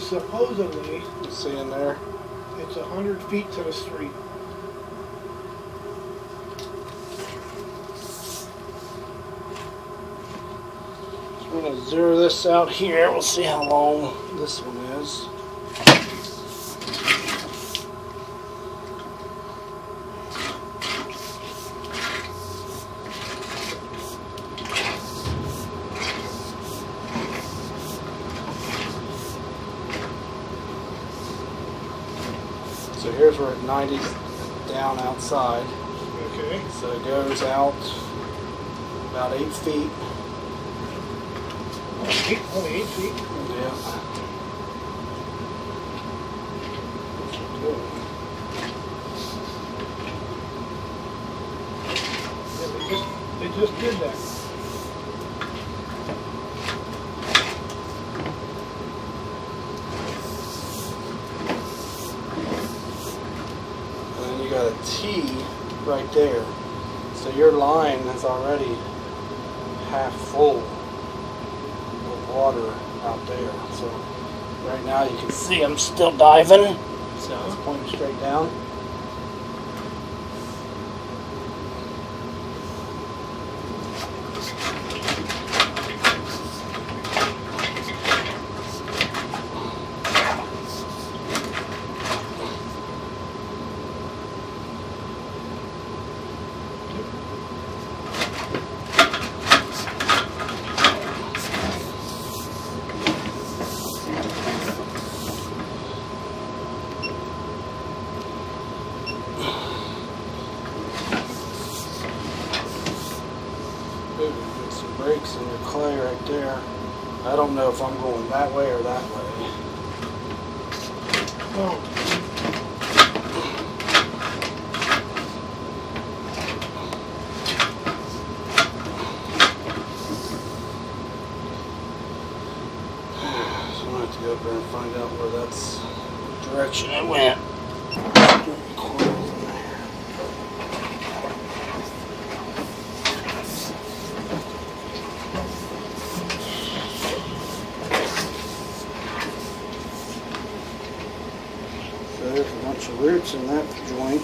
supposedly, You see in there? it's 100 feet to the street. I'm going to zero this out here. We'll see how long this one is. So here's where 90's down outside. Okay. So it goes out about 8 feet. Only 8 feet. Yeah. Yeah, they just did that. And then you got a T right there. So your line is already half full of water out there. So right now you can see I'm still diving. So it's pointing straight down. Put some brakes in your clay right there. I don't know if I'm going that way or that way. Oh. So I'm going to have to go up there and find out where that's the direction it went. So there's a bunch of roots in that joint.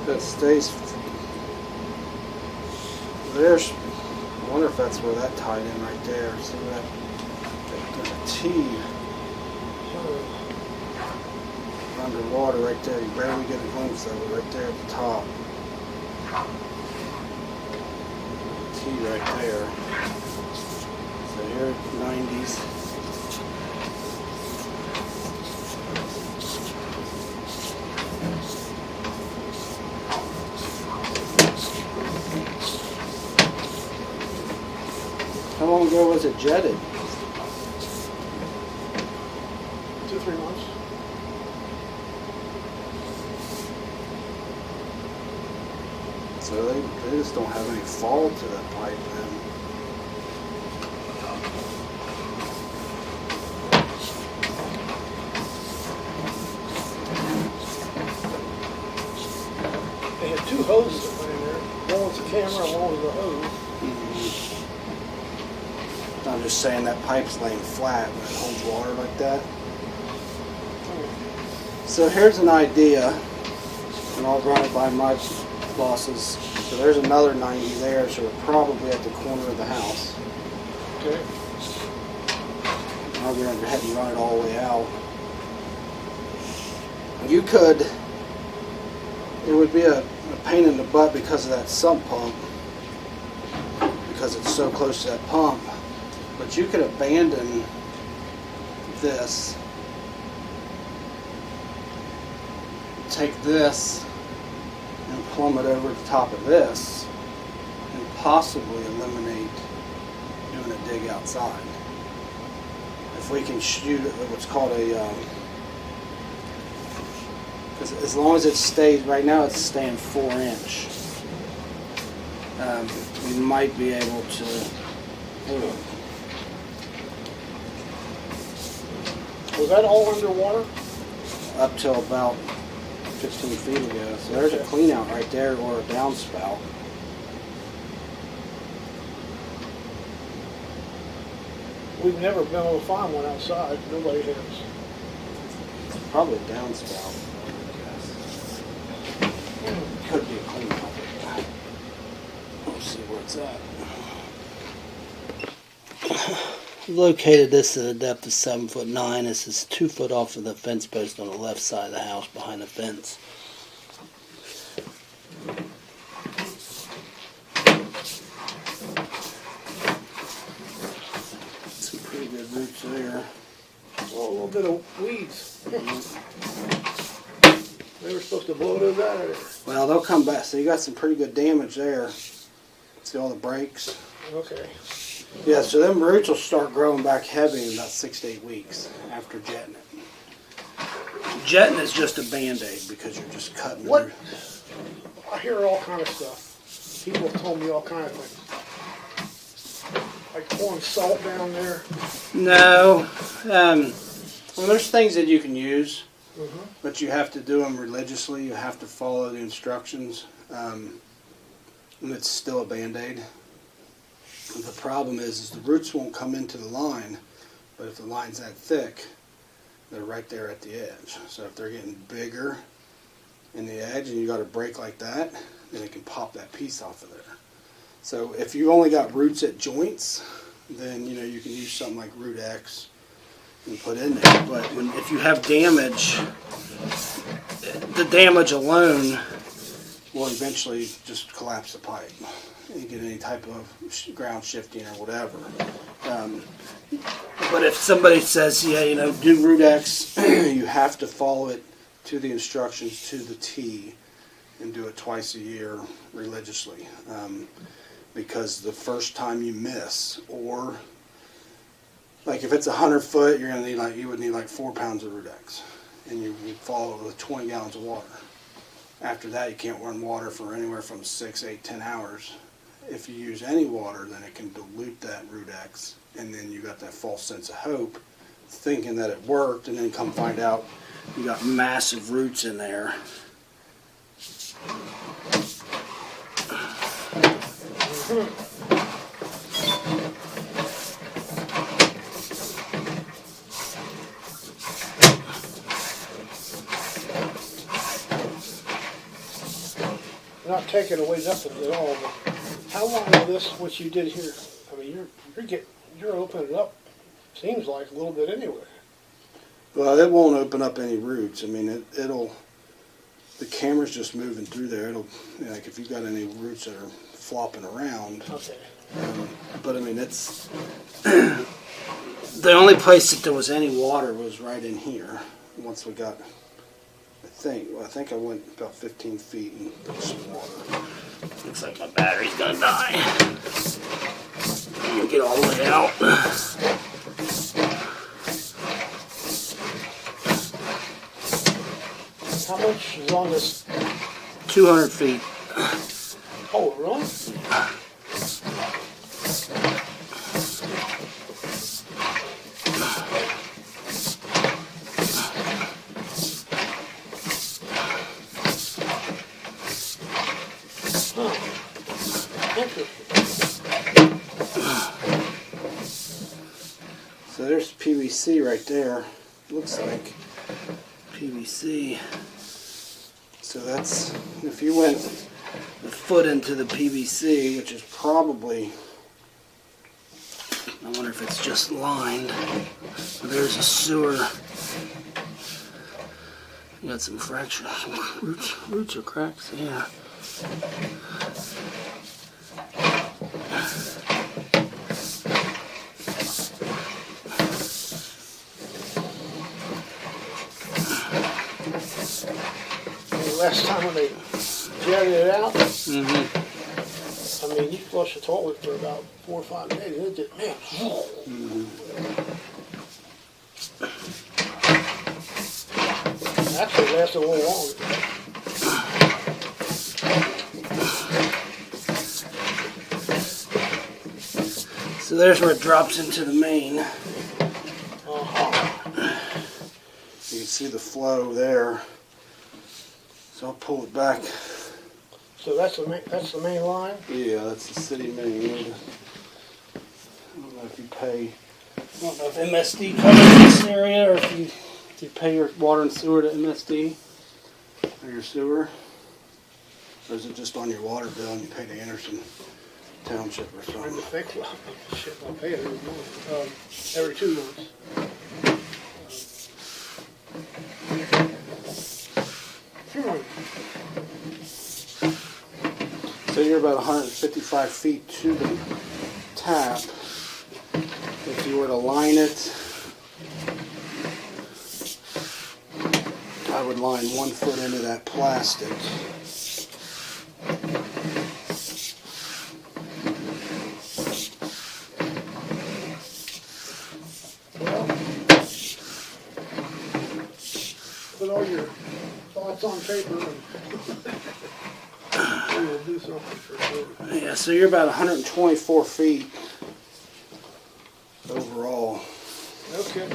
That stays. There's. I wonder if that's where that tied in right there. See that? There's a T underwater right there. You barely get a glimpse of it right there at the top. T right there. So here, 90s. How long ago was it jetted? 2 or 3 months. So they just don't have any fall to that pipe then. They had 2 hoses that went in there. One was the camera and one was the hose. I'm just saying that pipe's laying flat when it holds water like that. So here's an idea, and I'll run it by my bosses. So there's another 90 there, so we're probably at the corner of the house. Okay. I'll go ahead and run it all the way out. You could, it would be a pain in the butt because of that sump pump, because it's so close to that pump. But you could abandon this, take this and plumb it over the top of this, and possibly eliminate doing a dig outside. If we can shoot what's called a, because as long as it stays, right now it's staying 4-inch, we might be able to, Was that all underwater? up till about 15 feet ago. So there's a clean out right there, or a downspout. we've never been able to find one outside. Nobody has. Probably a downspout. Could be a clean out. Let's see where it's at. Located this at a depth of 7'9". This is 2 foot off of the fence post on the left side of the house behind the fence. Some pretty good roots there. Oh, a little bit of weeds. They were supposed to blow those out of there. Well, they'll come back. So you got some pretty good damage there. See all the breaks? Okay. Yeah, so them roots will start growing back heavy in about 6 to 8 weeks after jetting it. Jetting is just a band-aid because you're just cutting What? the root. I hear all kind of stuff. People have told me all kind of things. Like pouring salt down there. No. Well, there's things that you can use, Mm-hmm. but you have to do them religiously. You have to follow the instructions. And it's still a band-aid. The problem is the roots won't come into the line, but if the line's that thick, they're right there at the edge. So if they're getting bigger in the edge and you got a break like that, then it can pop that piece off of there. So if you only got roots at joints, then you know you can use something like Root X and put in there. But if you have damage, the damage alone will eventually just collapse the pipe. You get any type of ground shifting or whatever. But if somebody says, yeah, you know, do Root X, you have to follow it to the instructions to the T and do it twice a year religiously. Because the first time you miss, or like if it's 100 foot, you're gonna need you would need like 4 pounds of Root X, and you would follow it with 20 gallons of water. After that, you can't run water for anywhere from 6, 8, 10 hours. If you use any water, then it can dilute that Root X, and then you got that false sense of hope, thinking that it worked, and then come find out you got massive roots in there. Not taking away nothing at all, but how long will this, what you did here? I mean, you're opening it up. Seems like a little bit anyway. Well, it won't open up any roots. I mean, it'll. The camera's just moving through there. It'll, you know, like if you've got any roots that are flopping around. Okay. But I mean, it's the only place that there was any water was right in here. Once we got, I think I went about 15 feet and put some water. Looks like my battery's gonna die. I'm gonna get all the way out. How much is on this? 200 feet. Oh, really? So there's PVC right there. Looks like PVC. So that's, if you went a foot into the PVC, which is probably, I wonder if it's just lined. There's a sewer. You got some fractures, roots or cracks, yeah. Last time when they jetted it out, I mean, you flush the toilet for about 4 or 5 days, and it just, man. Actually, it lasted a little longer. So there's where it drops into the main. You can see the flow there. So I'll pull it back. So that's the main line? Yeah, that's the city main. I don't know if you pay don't know if MSD covers this area or if you pay your water and sewer to MSD or your sewer. Or is it just on your water bill and you pay to Anderson Township or Trying to something? think, shit, I pay it every month, every 2 months. So you're about 155 feet to the tap. If you were to line it, I would line 1 foot into that plastic. Well, put all your thoughts on paper and we'll do something for sure. Yeah, so you're about 124 feet overall. Okay.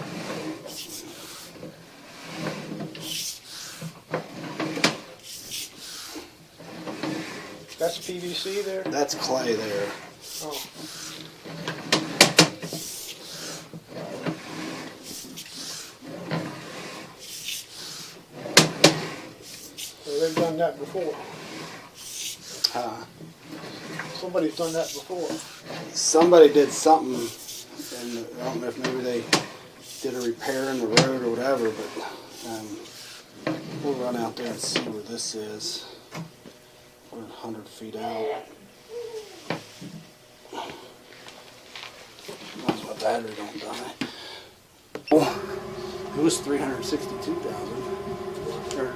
That's PVC there? That's clay there. Oh. So they've done that before. Somebody's done that before. Somebody did something, and I don't know if maybe they did a repair in the road or whatever, but we'll run out there and see where this is. We're 100 feet out. As my battery don't die. It was 362,000. Or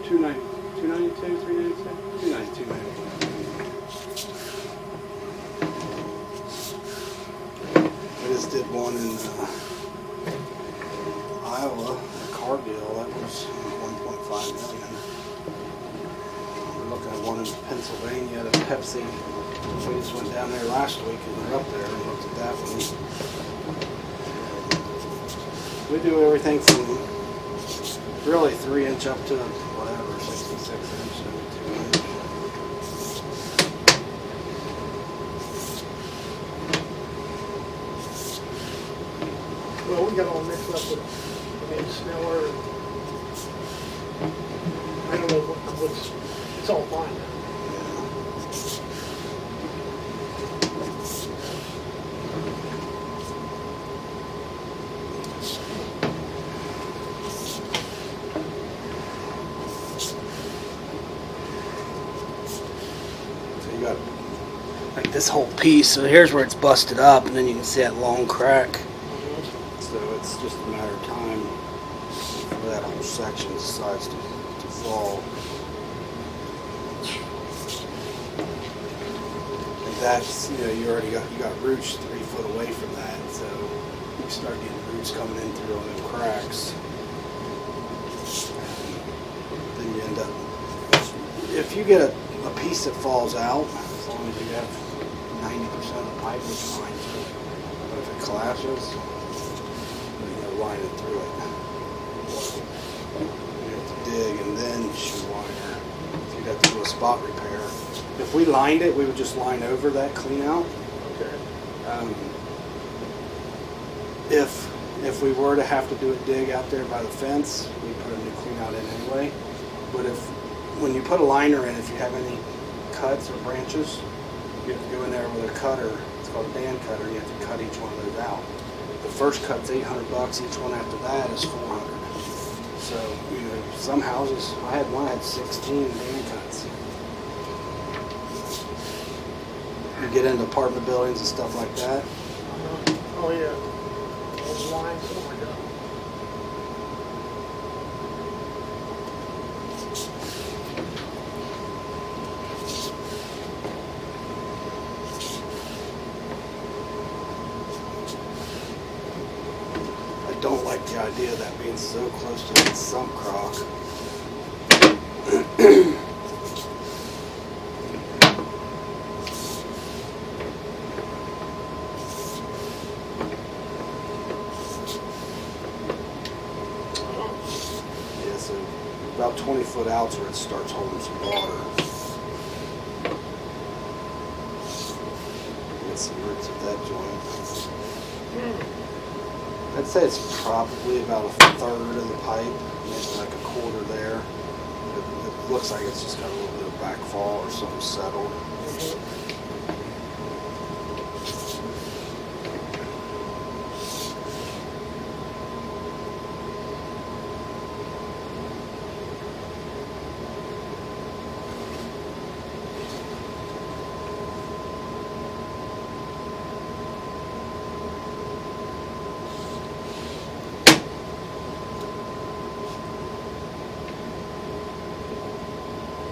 292, 392, 292. I just did one in Iowa, a car deal, that was 1.5 million. We're looking at one in Pennsylvania, the Pepsi. We just went down there last week and we're up there and looked at that one. We do everything from really 3-inch up to whatever, 66-inch, 72-inch. Well, we got all mixed up with, Sneller and, I don't know what's, it's all fine now. So you got like this whole piece, so here's where it's busted up, and then you can see that long crack. So it's just a matter of time before that whole section decides to fall. And that's, you got roots 3 foot away from that, so you start getting roots coming in through on them cracks. And then you end up, if you get a piece that falls out, as long as you have 90% of the pipe, which fine too. But if it collapses, line it through it. You have to dig and then shoot liner. So you'd have to do a spot repair. If we lined it, we would just line over that clean out. Okay. If we were to have to do a dig out there by the fence, we put a new clean out in anyway. But when you put a liner in, if you have any cuts or branches, you have to go in there with a cutter. It's called a band cutter. And you have to cut each one of those out. The first cut's $800. Each one after that is $400. So, some houses, I had one that had 16 band cuts. You get into apartment buildings and stuff like that. Oh yeah. Those lines, oh my God. I don't like the idea of that being so close to that sump crock. Yeah, so about 20 foot out where it starts holding some water. Get some roots at that joint. I'd say it's probably about a third of the pipe, maybe like a quarter there. It looks like it's just got a little bit of backfall or something settled.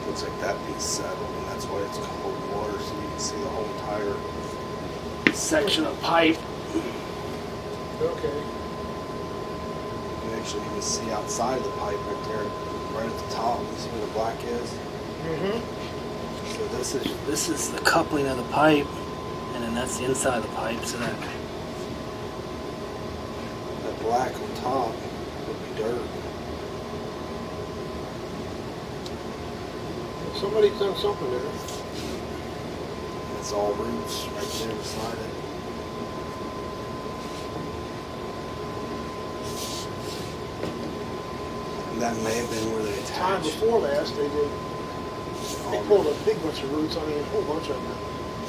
Looks like that piece settled, and that's why it's cold water, so you can see the whole entire section of pipe. Okay. You can actually even see outside the pipe right there, right at the top. You see where the black is? So this is the coupling of the pipe, and then that's the inside of the pipe. So that black on top would be dirt. Somebody's done something there. It's all roots right there beside it. And that may have been where they Time attached. before last, they pulled a big bunch of roots. I mean, a whole bunch of them.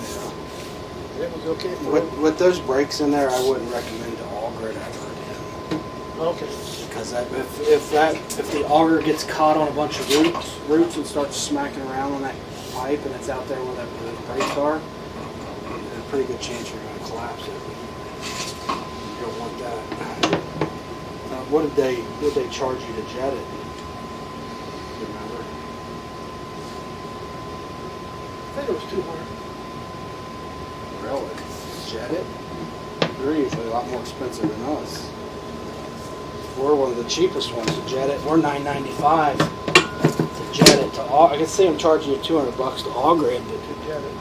Yeah. And it was okay for them. With those breaks in there, I wouldn't recommend to auger it ever again. Okay. Because if the auger gets caught on a bunch of roots and starts smacking around on that pipe, and it's out there where the breaks are, there's a pretty good chance you're going to collapse it. You don't want that. What did they charge you to jet it? Remember? I think it was 200. Really? Jet it? They're usually a lot more expensive than us. We're one of the cheapest ones to jet it. We're $9.95 to jet it. I can see them charging you $200 to auger it, but To jet it.